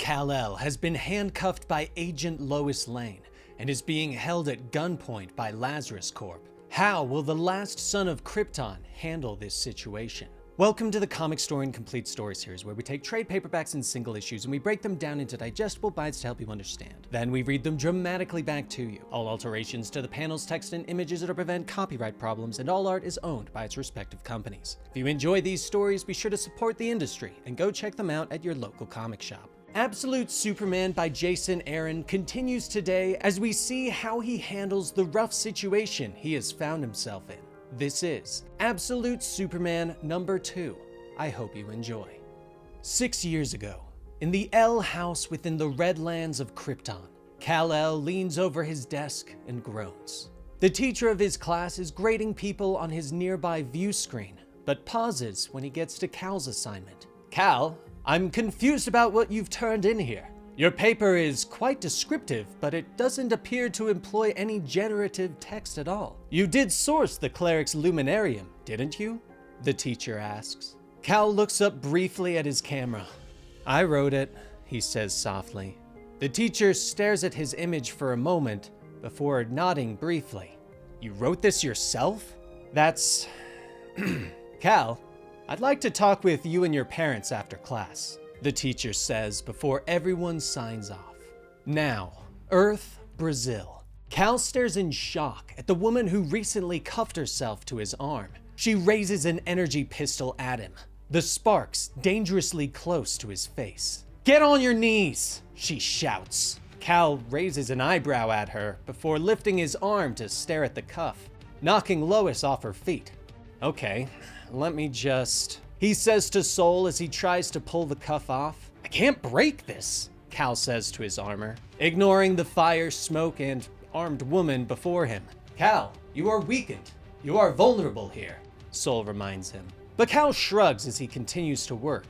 Kal-El has been handcuffed by Agent Lois Lane and is being held at gunpoint by Lazarus Corp. How will the last son of Krypton handle this situation? Welcome to the Comicstorian Complete Story Series, where we take trade paperbacks and single issues and we break them down into digestible bites to help you understand. Then we read them dramatically back to you. All alterations to the panels, text, and images are to prevent copyright problems, and all art is owned by its respective companies. If you enjoy these stories, be sure to support the industry and go check them out at your local comic shop. Absolute Superman by Jason Aaron continues today as we see how he handles the rough situation he has found himself in. This is Absolute Superman number 2. I hope you enjoy. 6 years ago, in the El house within the Redlands of Krypton, Kal-El leans over his desk and groans. The teacher of his class is grading people on his nearby view screen, but pauses when he gets to Kal's assignment. Kal, I'm confused about what you've turned in here. Your paper is quite descriptive, but it doesn't appear to employ any generative text at all. You did source the cleric's luminarium, didn't you? The teacher asks. Kal looks up briefly at his camera. I wrote it, he says softly. The teacher stares at his image for a moment before nodding briefly. You wrote this yourself? That's... Kal, I'd like to talk with you and your parents after class, the teacher says before everyone signs off. Now, Earth, Brazil. Kal stares in shock at the woman who recently cuffed herself to his arm. She raises an energy pistol at him, the sparks dangerously close to his face. Get on your knees, she shouts. Kal raises an eyebrow at her before lifting his arm to stare at the cuff, knocking Lois off her feet. Okay, let me just... He says to Soul as he tries to pull the cuff off. I can't break this, Kal says to his armor, ignoring the fire, smoke, and armed woman before him. Kal, you are weakened. You are vulnerable here, Soul reminds him. But Kal shrugs as he continues to work.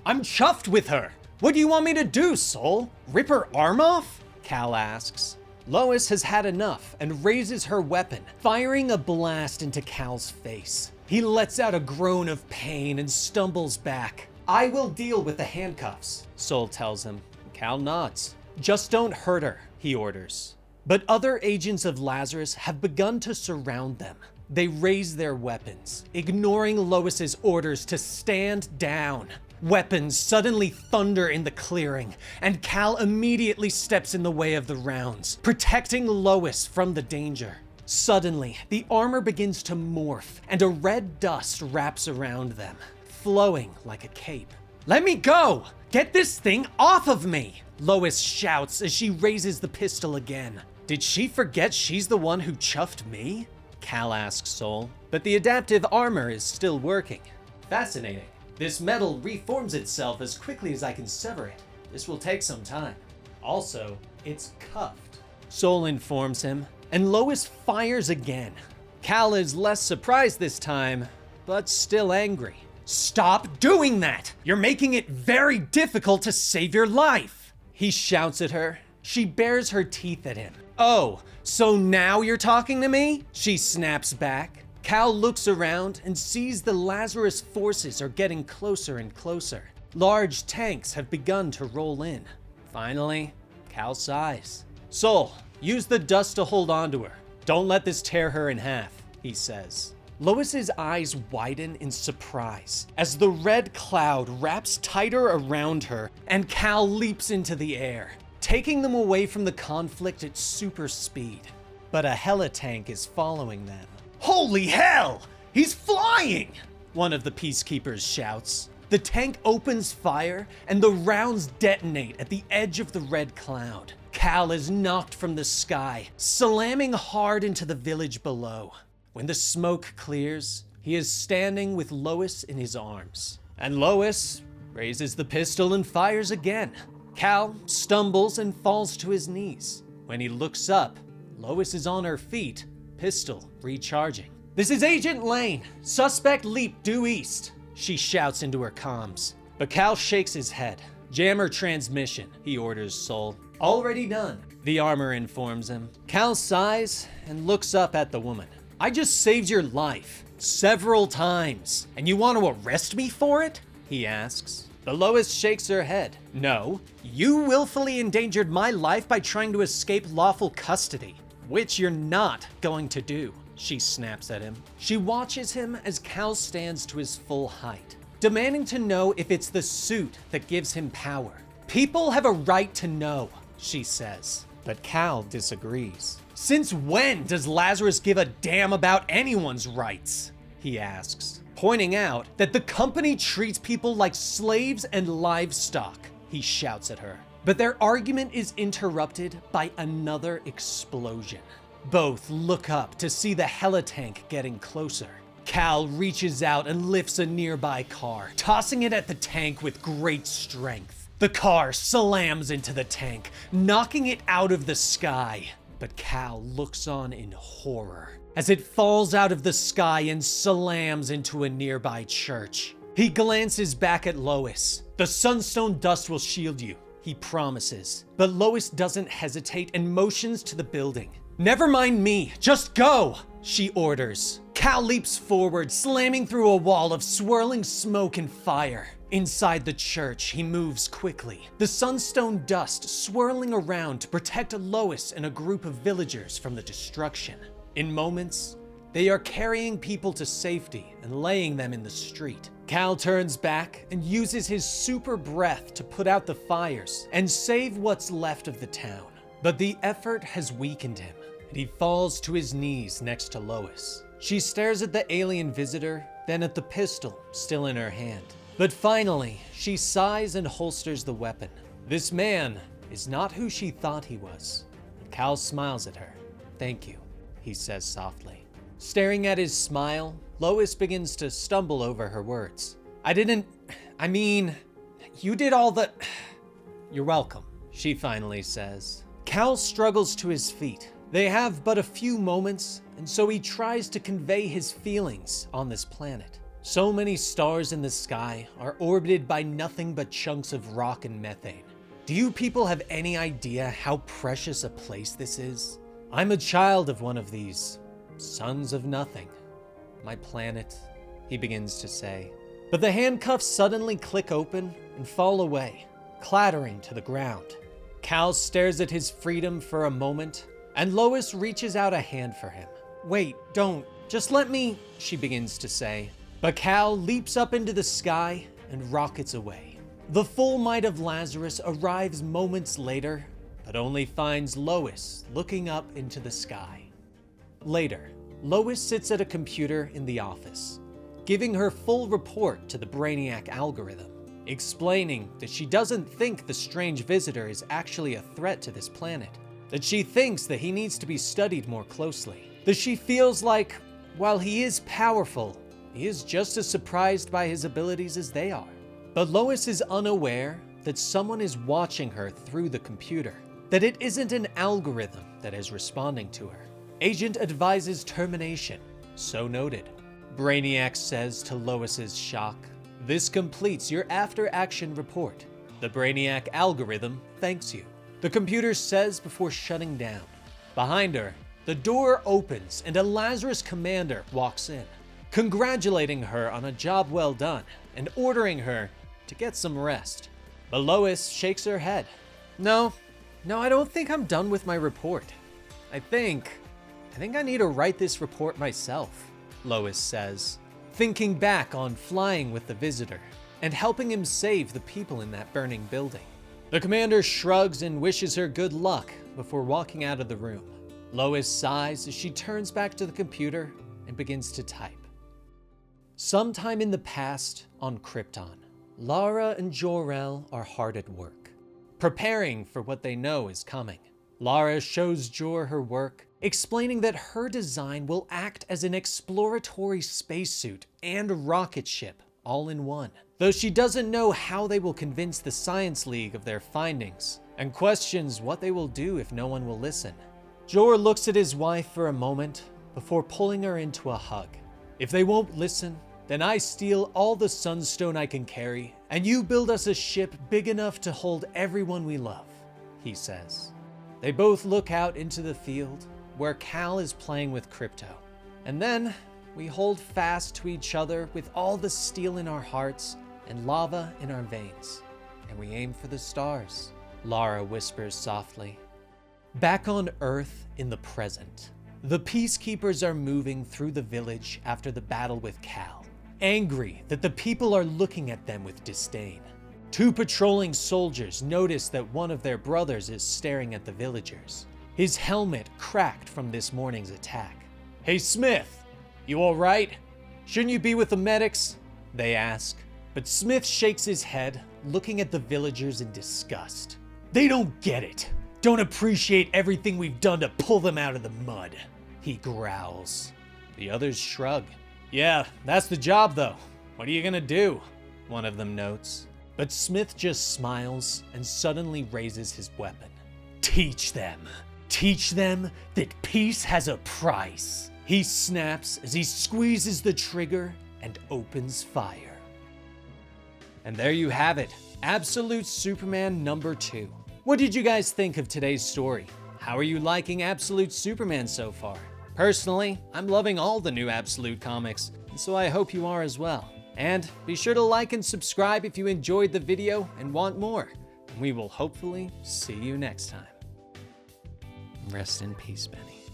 I'm chuffed with her. What do you want me to do, Soul? Rip her arm off? Kal asks. Lois has had enough and raises her weapon, firing a blast into Kal's face. He lets out a groan of pain and stumbles back. I will deal with the handcuffs, Soul tells him. Kal nods. Just don't hurt her, he orders. But other agents of Lazarus have begun to surround them. They raise their weapons, ignoring Lois's orders to stand down. Weapons suddenly thunder in the clearing, and Kal immediately steps in the way of the rounds, protecting Lois from the danger. Suddenly, the armor begins to morph, and a red dust wraps around them, flowing like a cape. Let me go! Get this thing off of me! Lois shouts as she raises the pistol again. Did she forget she's the one who chuffed me? Kal asks Soul, but the adaptive armor is still working. Fascinating. This metal reforms itself as quickly as I can sever it. This will take some time. Also, it's cuffed, Soul informs him, and Lois fires again. Kal is less surprised this time, but still angry. Stop doing that! You're making it very difficult to save your life! He shouts at her. She bares her teeth at him. Oh, so now you're talking to me? She snaps back. Kal looks around and sees the Lazarus forces are getting closer and closer. Large tanks have begun to roll in. Finally, Kal sighs. Soul, use the dust to hold onto her. Don't let this tear her in half, he says. Lois's eyes widen in surprise as the red cloud wraps tighter around her and Kal leaps into the air, taking them away from the conflict at super speed. But a helitank is following them. Holy hell! He's flying! One of the peacekeepers shouts. The tank opens fire and the rounds detonate at the edge of the red cloud. Kal is knocked from the sky, slamming hard into the village below. When the smoke clears, he is standing with Lois in his arms. And Lois raises the pistol and fires again. Kal stumbles and falls to his knees. When he looks up, Lois is on her feet, pistol recharging. This is Agent Lane. Suspect leap due east, she shouts into her comms. But Kal shakes his head. Jammer transmission, he orders Soul. Already done, the armor informs him. Kal sighs and looks up at the woman. I just saved your life several times, and you want to arrest me for it? He asks. But Lois shakes her head. No, you willfully endangered my life by trying to escape lawful custody, which you're not going to do, she snaps at him. She watches him as Kal stands to his full height, demanding to know if it's the suit that gives him power. People have a right to know, she says. But Kal disagrees. Since when does Lazarus give a damn about anyone's rights? He asks, pointing out that the company treats people like slaves and livestock. He shouts at her. But their argument is interrupted by another explosion. Both look up to see the helitank getting closer. Kal reaches out and lifts a nearby car, tossing it at the tank with great strength. The car slams into the tank, knocking it out of the sky. But Kal looks on in horror as it falls out of the sky and slams into a nearby church. He glances back at Lois. The sunstone dust will shield you, he promises. But Lois doesn't hesitate and motions to the building. Never mind me, just go, she orders. Kal leaps forward, slamming through a wall of swirling smoke and fire. Inside the church, he moves quickly, the sunstone dust swirling around to protect Lois and a group of villagers from the destruction. In moments, they are carrying people to safety and laying them in the street. Kal turns back and uses his super breath to put out the fires and save what's left of the town. But the effort has weakened him, and he falls to his knees next to Lois. She stares at the alien visitor, then at the pistol still in her hand. But finally, she sighs and holsters the weapon. This man is not who she thought he was. Kal smiles at her. Thank you, he says softly. Staring at his smile, Lois begins to stumble over her words. You did all the... You're welcome, she finally says. Kal struggles to his feet. They have but a few moments, and so he tries to convey his feelings on this planet. So many stars in the sky are orbited by nothing but chunks of rock and methane. Do you people have any idea how precious a place this is? I'm a child of one of these sons of nothing. My planet, he begins to say. But the handcuffs suddenly click open and fall away, clattering to the ground. Kal stares at his freedom for a moment, and Lois reaches out a hand for him. Wait, don't. Just let me, she begins to say. But Kal leaps up into the sky and rockets away. The full might of Lazarus arrives moments later, but only finds Lois looking up into the sky. Later, Lois sits at a computer in the office, giving her full report to the Brainiac algorithm, explaining that she doesn't think the strange visitor is actually a threat to this planet, that she thinks that he needs to be studied more closely, that she feels like, while he is powerful, he is just as surprised by his abilities as they are. But Lois is unaware that someone is watching her through the computer, that it isn't an algorithm that is responding to her. Agent advises termination. So noted. Brainiac says to Lois's shock, "This completes your after-action report. The Brainiac algorithm thanks you," the computer says before shutting down. Behind her, the door opens and a Lazarus commander walks in, congratulating her on a job well done and ordering her to get some rest. But Lois shakes her head. No, I don't think I'm done with my report. I think I need to write this report myself, Lois says, thinking back on flying with the visitor and helping him save the people in that burning building. The commander shrugs and wishes her good luck before walking out of the room. Lois sighs as she turns back to the computer and begins to type. Sometime in the past on Krypton, Lara and Jor-El are hard at work, preparing for what they know is coming. Lara shows Jor her work, explaining that her design will act as an exploratory spacesuit and rocket ship all in one, though she doesn't know how they will convince the Science League of their findings, and questions what they will do if no one will listen. Jor looks at his wife for a moment before pulling her into a hug. If they won't listen, then I steal all the sunstone I can carry, and you build us a ship big enough to hold everyone we love, he says. They both look out into the field where Kal is playing with Crypto. And then we hold fast to each other with all the steel in our hearts and lava in our veins, and we aim for the stars, Lara whispers softly. Back on Earth in the present, the peacekeepers are moving through the village after the battle with Kal, angry that the people are looking at them with disdain. Two patrolling soldiers notice that one of their brothers is staring at the villagers, his helmet cracked from this morning's attack. "Hey Smith, you all right? Shouldn't you be with the medics?" they ask. But Smith shakes his head, looking at the villagers in disgust. "They don't get it. Don't appreciate everything we've done to pull them out of the mud," he growls. The others shrug. "Yeah, that's the job though. What are you gonna do?" one of them notes. But Smith just smiles and suddenly raises his weapon. "Teach them. Teach them that peace has a price," he snaps as he squeezes the trigger and opens fire. And there you have it, Absolute Superman number 2. What did you guys think of today's story? How are you liking Absolute Superman so far? Personally, I'm loving all the new Absolute comics, and so I hope you are as well. And be sure to like and subscribe if you enjoyed the video and want more. And we will hopefully see you next time. Rest in peace, Benny.